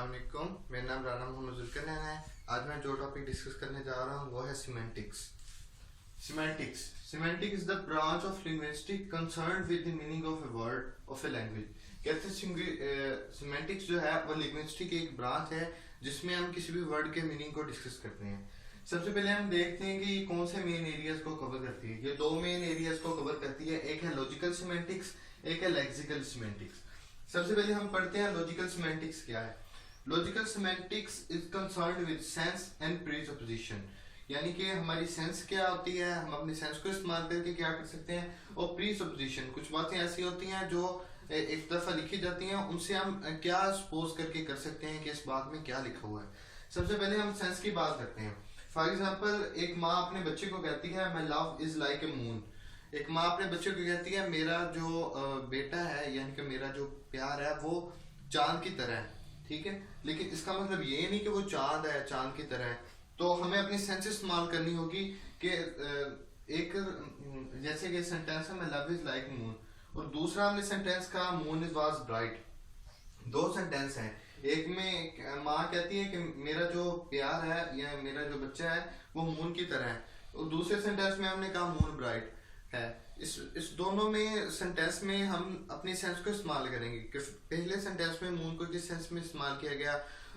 अस्सलामुअलैकुम, मेरा नाम राना मोहम्मद जुल्कन है। आज मैं जो टॉपिक डिस्कस करने जा रहा हूँ वो है semantics. Semantic is the branch of linguistic concerned with the meaning of a word of a language. कहते हैं सिमेंटिक्स जो है वो लिंग्विस्टिक की एक ब्रांच है जिसमें हम किसी भी वर्ड के मीनिंग को डिस्कस करते हैं। सबसे पहले हम देखते हैं कि कौन से मेन एरियाज को कवर करती है। ये दो मेन एरियाज को कवर करती है, एक है लॉजिकल सिमेंटिक्स, एक है लेक्सिकल सिमेंटिक्स। सबसे पहले हम पढ़ते हैं लॉजिकल सिमेंटिक्स क्या है। Logical semantics is concerned with sense and presupposition, यानी कि हमारी सेंस क्या होती है, हम अपनी सेंस को इस्तेमाल करके क्या कर सकते हैं, और प्रीसपोजिशन कुछ बातें ऐसी होती हैं जो एक दफा लिखी जाती हैं, उनसे हम क्या सपोज करके कर सकते हैं कि इस बात में क्या लिखा हुआ है। सबसे पहले हम सेंस की बात करते हैं। फॉर एग्जाम्पल, एक माँ अपने बच्चे को कहती है my love is like a moon. एक माँ अपने बच्चे को कहती है मेरा जो बेटा है, यानी कि मेरा जो प्यार है वो चांद की तरह है। ठीक है, लेकिन इसका मतलब ये नहीं कि वो चांद है, चांद की तरह है। तो हमें अपनी सेंस इस्तेमाल करनी होगी कि एक जैसे कि सेंटेंस है लव इज लाइक मून, और दूसरा हमने सेंटेंस कहा मून इज वाज ब्राइट। दो सेंटेंस हैं, एक में माँ कहती है कि मेरा जो प्यार है या मेरा जो बच्चा है वो मून की तरह है, और दूसरे सेंटेंस में हमने कहा मून ब्राइट है। इस दोनों में सेंटेंस में हम अपनी सेंस को इस्तेमाल करेंगे कि पहले सेंटेंस में मून को किस सेंस में इस्तेमाल किया गया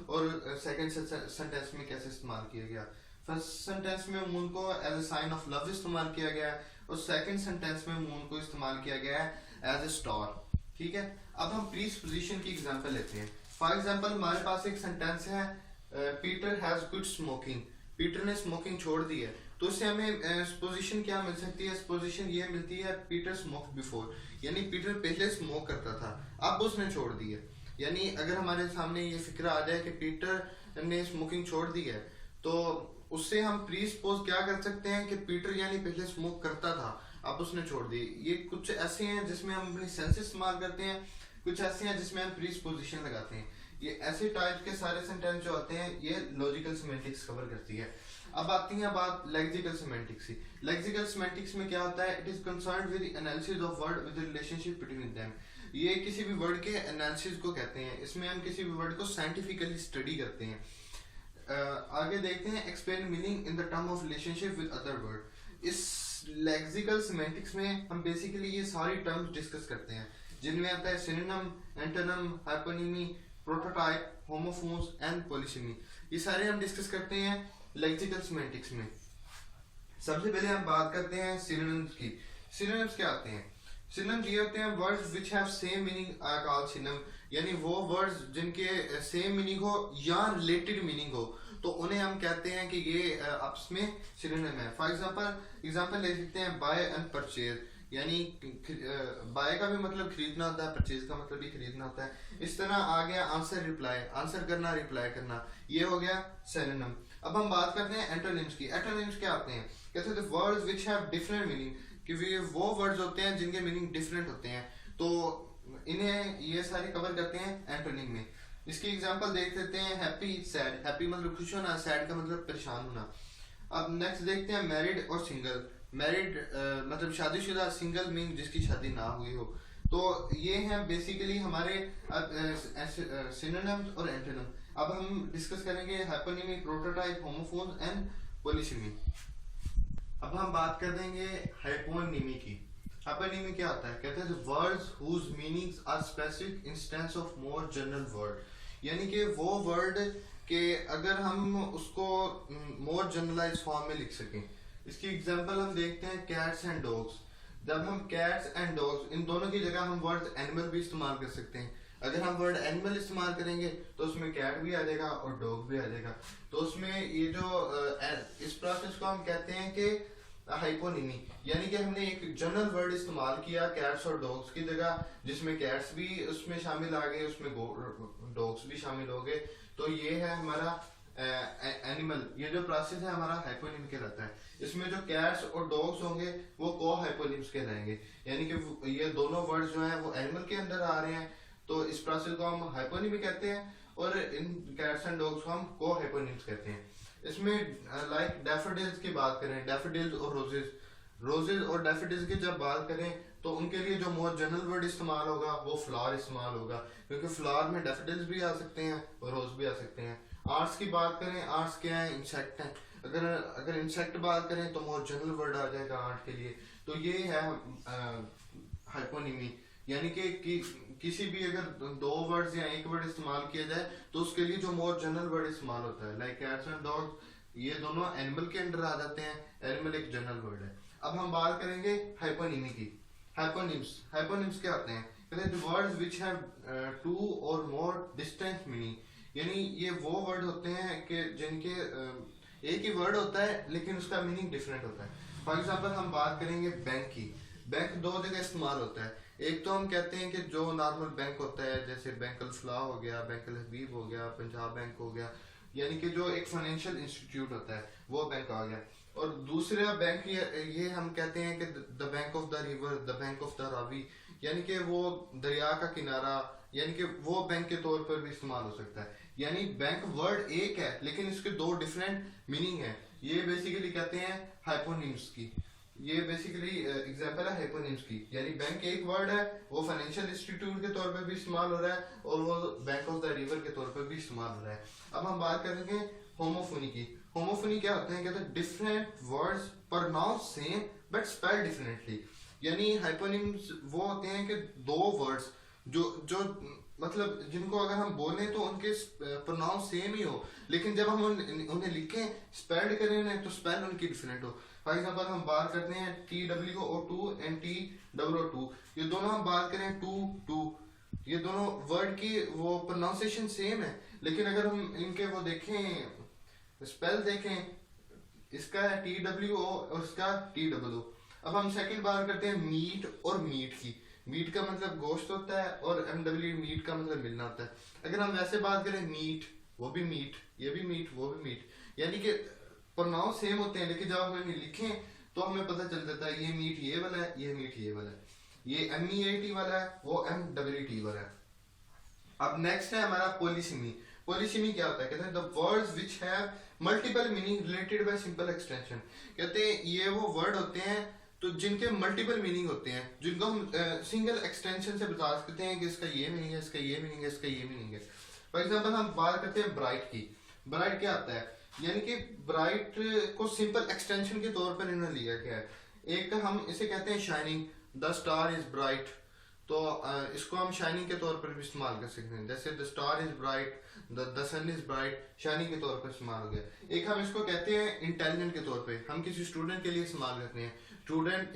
और सेकंड सेंटेंस में कैसे इस्तेमाल किया गया। फर्स्ट सेंटेंस में मून को as a sign of love इस्तेमाल किया गया है, और सेकंड सेंटेंस में मून को इस्तेमाल किया गया है एज ए स्टार। ठीक है, अब हम प्रीसपोजिशन की एग्जांपल लेते हैं। फॉर एग्जांपल, हमारे पास एक सेंटेंस है Peter has quit smoking. Peter ने स्मोकिंग छोड़ दी है, तो इससे हमें पोजीशन क्या मिल सकती है। पोजीशन ये मिलती है पीटर स्मोक बिफोर, यानी पीटर पहले स्मोक करता था, अब उसने छोड़ दी है। यानी अगर हमारे सामने ये फिक्र आ जाए कि पीटर ने स्मोकिंग छोड़ दी है, तो उससे हम प्रीसपोज क्या कर सकते हैं कि पीटर यानी पहले स्मोक करता था, अब उसने छोड़ दी। ये कुछ ऐसे हैं जिसमें हम अपनी सेंस इस्तेमाल करते हैं, कुछ ऐसे हैं जिसमें हम प्रीसपोजिशन लगाते हैं। ये ऐसे टाइप के सारे सेंटेंस जो होते हैं ये लॉजिकल सिमेंटिक्स कवर करती है। अब आती है बात लेक्सिकल सिमेंटिक्स की। लेक्सिकल सिमेंटिक्स में क्या होता है, it is concerned with analysis of word with relationship between them. ये किसी भी वर्ड के एनालिसिस को कहते हैं, इसमें हम किसी भी वर्ड को साइंटिफिकली स्टडी करते हैं। आगे देखते हैं explain meaning in the term of relationship with other word. इस लेक्सिकल सिमेंटिक्स में हम बेसिकली ये सारी टर्म्स डिस्कस करते हैं, जिनमें आता है synonym, antonym, hyponymy, prototype, homophones and polysemy. ये सारे हम डिस्कस करते हैं लेक्सिकल सिमेंटिक्स में। सबसे पहले हम बात करते हैं सिनोनिम्स की। सिनोनिम्स क्या होते हैं? सिनोनिम्स ये होते हैं words which have same meaning are called synonym, यानी वो वर्ड्स जिनके सेम मीनिंग हो या रिलेटेड मीनिंग हो, तो उन्हें हम कहते हैं कि ये आपस में सिनोनिम है। फॉर एग्जांपल ले सकते हैं बाय एंड परचेज, यानी बाय का भी मतलब खरीदना होता है, परचेज का मतलब भी खरीदना होता है। इस तरह आ गया आंसर रिप्लाई, आंसर करना रिप्लाई करना, ये हो गया सिनोनिम। अब हम बात करते हैं एंटोनिम्स की। एंटोनिम्स क्या होते हैं? कहते हैं words which have different meaning, कि वो वर्ड्स होते हैं जिनके मीनिंग डिफरेंट होते हैं, तो इन्हें ये सारे कवर करते हैं एंटोनिम में। इसकी एग्जांपल देख लेते हैं हैप्पी, सैड। हैप्पी मतलब खुश होना, सैड का मतलब परेशान होना। अब नेक्स्ट देखते हैं मैरिड और सिंगल। मैरिड मतलब शादीशुदा, सिंगल मीन जिसकी शादी ना हुई हो। तो ये हैं बेसिकली हमारे सिनोनिम्स और एंटोनिम। अब हम डिस्कस करेंगे हाइपोनिमी, प्रोटोटाइप, होमोफोन्स एंड पॉलिसेमी। अब हम बात कर देंगे हाइपोनिमी की। हाइपोनिमी क्या होता है? कहते हैं words whose meanings are specific instance of more general word, यानी कि वो वर्ड के अगर हम उसको मोर जनरलाइज फॉर्म में लिख सकें। इसकी एग्जांपल हम देखते हैं कैट्स एंड डॉग्स। जब हम कैट्स एंड डॉग्स इन दोनों की जगह हम वर्ड एनिमल भी इस्तेमाल कर सकते हैं। अगर हम वर्ड एनिमल इस्तेमाल करेंगे तो उसमें कैट भी आ जाएगा और डॉग भी आ जाएगा। तो उसमें ये जो इस प्रोसेस को हम कहते हैं कि हाइपोनिमी, यानी कि हमने एक जनरल वर्ड इस्तेमाल किया कैट्स और डॉग्स की जगह, जिसमें कैट्स भी उसमें शामिल आ गए, उसमें डॉग्स भी शामिल हो गए। तो ये है हमारा एनिमल। ये जो प्रोसेस है हमारा हाइपोनिम कहलाता है। इसमें जो कैट्स और डॉग्स होंगे वो को हाइपोनिम्स कहलाएंगे, यानी कि ये दोनों वर्ड्स जो हैं वो एनिमल के अंदर आ रहे हैं, तो इस प्रोसेस को हम हाइपोनिमी कहते हैं, और इन कैट्स एंड डॉग्स को हम को हाइपोनिम्स कहते हैं। इसमें लाइक डैफोडिल्स की बात करें, डैफोडिल्स और रोजेस। रोजेज और डैफोडिल्स की जब बात करें तो उनके लिए जो मोर जनरल वर्ड इस्तेमाल होगा वो फ्लावर इस्तेमाल होगा, क्योंकि फ्लावर में डैफोडिल्स भी आ सकते हैं और रोज भी आ सकते हैं। आर्ट्स की बात करें, आर्ट्स क्या है, इंसेक्ट हैं। अगर अगर इंसेक्ट बात करें तो मोर जनरल वर्ड आ जाएगा आर्ट के लिए। तो ये है हाइपोनिमी, यानी कि किसी भी अगर दो वर्ड्स या एक वर्ड इस्तेमाल किया जाए तो उसके लिए जो मोर जनरल वर्ड इस्तेमाल होता है, लाइक कैट्स एंड डॉग्स, ये दोनों एनिमल के अंडर आ जाते हैं। एनिमल एक जनरल वर्ड है। अब हम बात करेंगे हाइपोनिमी की। हाइपोनिम्स क्या होते हैं? कहते हैं वर्ड्स विच हैव टू और मोर डिस्टेंट मीनिंग, यानी ये वो वर्ड होते हैं कि जिनके एक ही वर्ड होता है लेकिन उसका मीनिंग डिफरेंट होता है। फॉर एग्जांपल हम बात करेंगे बैंक की। बैंक दो जगह इस्तेमाल होता है। एक तो हम कहते हैं कि जो नॉर्मल बैंक होता है, जैसे बैंक अल फलाह हो गया, बैंक अल हबीब हो गया, पंजाब बैंक हो गया, यानी कि जो एक फाइनेंशियल इंस्टीट्यूट होता है वो बैंक आ गया। और दूसरा बैंक ये हम कहते हैं कि the bank of the river, the bank of the Ravi, यानी कि वो दरिया का किनारा, यानी कि वो बैंक के तौर पर भी इस्तेमाल हो सकता है। यानी बैंक वर्ड एक है लेकिन इसके दो डिफरेंट मीनिंग है। ये बेसिकली कहते हैं हाइपोनिम्स की। ये बेसिकली एग्जांपल है हाइपोनिम्स की, यानी बैंक एक वर्ड है, वो फाइनेंशियल इंस्टीट्यूट के तौर पर भी इस्तेमाल हो रहा है और वो बैंक ऑफ द रिवर के तौर पर भी इस्तेमाल हो रहा है। अब हम बात करेंगे होमोफोनी की। होमोफोनी क्या होते हैं? कहते हैं different words pronounce same but spelled differently. यानी हाइपोनिम्स वो होते हैं कि दो वर्ड्स जो जो मतलब जिनको अगर हम बोलें तो उनके प्रोनाउंस सेम ही हो, लेकिन जब हम उन्हें लिखें, स्पेल्ड करें उन्हें, तो स्पेल उनकी डिफरेंट हो। फॉर एग्जांपल हम बात करते हैं TWO2 एंड TOO2, ये दोनों हम बात करें टू, ये दोनों वर्ड की वो प्रोनाउंसिएशन सेम है, लेकिन अगर हम इनके वो देखें, स्पेल देखें, इसका है TWO और इसका TOO। अब हम सेकंड बात करते हैं मीट और मीट की। मीट का मतलब गोश्त होता है और MW मीट का मतलब मिलना होता है। अगर हम वैसे बात करें मीट, वो भी मीट, ये भी मीट, वो भी मीट, यानी कि प्रोनाउंस सेम होते हैं, लेकिन जब हम इन्हें लिखें तो हमें पता चल जाता है ये मीट ये वाला है, ये मीट ये वाला है, ये MEAT वाला है, वो MWT वाला है। अब नेक्स्ट है हमारा पोलिसिमी। पोलिसिमी क्या होता है? कहते हैं the words which have multiple meaning related by simple extension. कहते हैं ये वो वर्ड होते हैं तो जिनके मल्टीपल मीनिंग होते हैं, जिनको हम सिंगल एक्सटेंशन से बता सकते हैं कि इसका ये मीनिंग है, इसका ये मीनिंग है, इसका ये मीनिंग है। फॉर एग्जांपल हम बात करते हैं ब्राइट की। ब्राइट क्या आता है? यानी कि ब्राइट को सिंपल एक्सटेंशन के तौर पर इन्होंने लिया गया है। एक हम इसे कहते हैं shining, the star is bright, तो इसको हम शाइनिंग के तौर पर भी इस्तेमाल कर सकते हैं, जैसे the star is bright, the sun is bright, shining के तौर पर इस्तेमाल हो गया। एक हम इसको कहते हैं इंटेलिजेंट के तौर पे, हम किसी स्टूडेंट के लिए इस्तेमाल करते हैं। स्टूडेंट,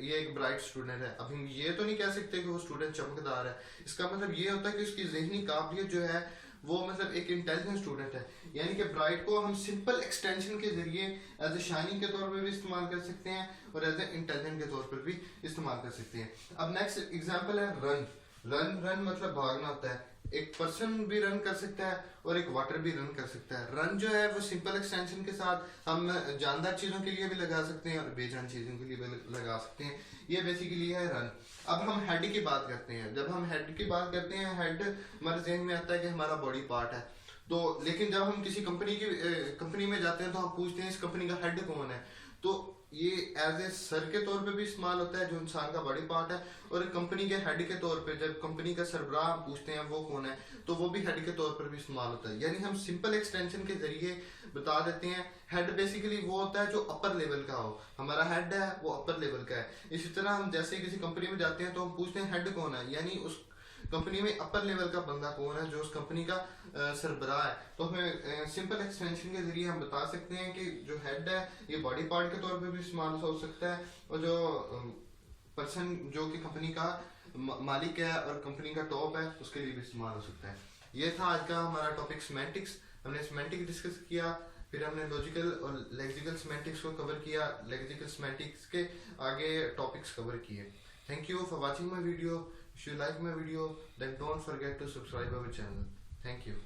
ये एक ब्राइट स्टूडेंट है। अब हम ये तो नहीं कह सकते कि वो स्टूडेंट चमकदार है, इसका मतलब ये होता है कि उसकी जहनी काबिलियत जो है वो मतलब एक इंटेलिजेंट स्टूडेंट है। यानी कि ब्राइट को हम सिंपल एक्सटेंशन के जरिए एज ए शाइनिंग के तौर पर भी इस्तेमाल कर सकते हैं और एज ए इंटेलिजेंट के तौर पर भी इस्तेमाल कर सकते हैं। अब नेक्स्ट एग्जांपल है रन। रन मतलब भागना होता है। एक पर्सन भी रन कर सकता है और एक वाटर भी रन कर सकता है। रन जो है वो सिंपल एक्सटेंशन के साथ हम जानदार चीजों के लिए भी लगा सकते हैं और बेजान चीजों के लिए भी लगा सकते हैं। ये बेसिकली है रन। अब हम हेड की बात करते हैं। जब हम हेड की बात करते हैं, हेड हमारे जहन में आता है कि हमारा बॉडी पार्ट है। तो लेकिन जब हम किसी कंपनी में जाते हैं तो हम पूछते हैं इस कंपनी का हेड कौन है, तो ये एज ए सर के तौर पे भी इस्तेमाल होता है जो इंसान का बॉडी पार्ट है, और कंपनी के हेड के तौर पे जब कंपनी का सरबराह हम पूछते हैं वो कौन है तो वो भी हेड के तौर पर भी इस्तेमाल होता है। यानी हम सिंपल एक्सटेंशन के जरिए बता देते हैं। हेड बेसिकली वो होता है जो अपर लेवल का हो, हमारा हेड है वो अपर लेवल का है। इसी तरह हम जैसे किसी कंपनी में जाते हैं तो हम पूछते हैं हेड कौन है, यानी उस कंपनी में अपर लेवल का बंदा कौन है जो उस कंपनी का सरबराह है। तो हमें सिंपल एक्सटेंशन के जरिए हम बता सकते हैं कि जो हेड है ये बॉडी पार्ट के तौर पे भी इस्तेमाल हो सकता है, और जो पर्सन जो कि कंपनी का मालिक है और कंपनी का टॉप है उसके लिए भी इस्तेमाल हो सकता है। ये था आज का हमारा टॉपिक सिमेंटिक्स। हमने सिमेंटिक डिस्कस किया, फिर हमने लॉजिकल और लेक्सिकल सिमेंटिक्स को कवर किया, लेक्सिकल सिमेंटिक्स के आगे टॉपिक्स कवर किए। Thank you for watching my video. If you like my video, then don't forget to subscribe our channel. Thank you.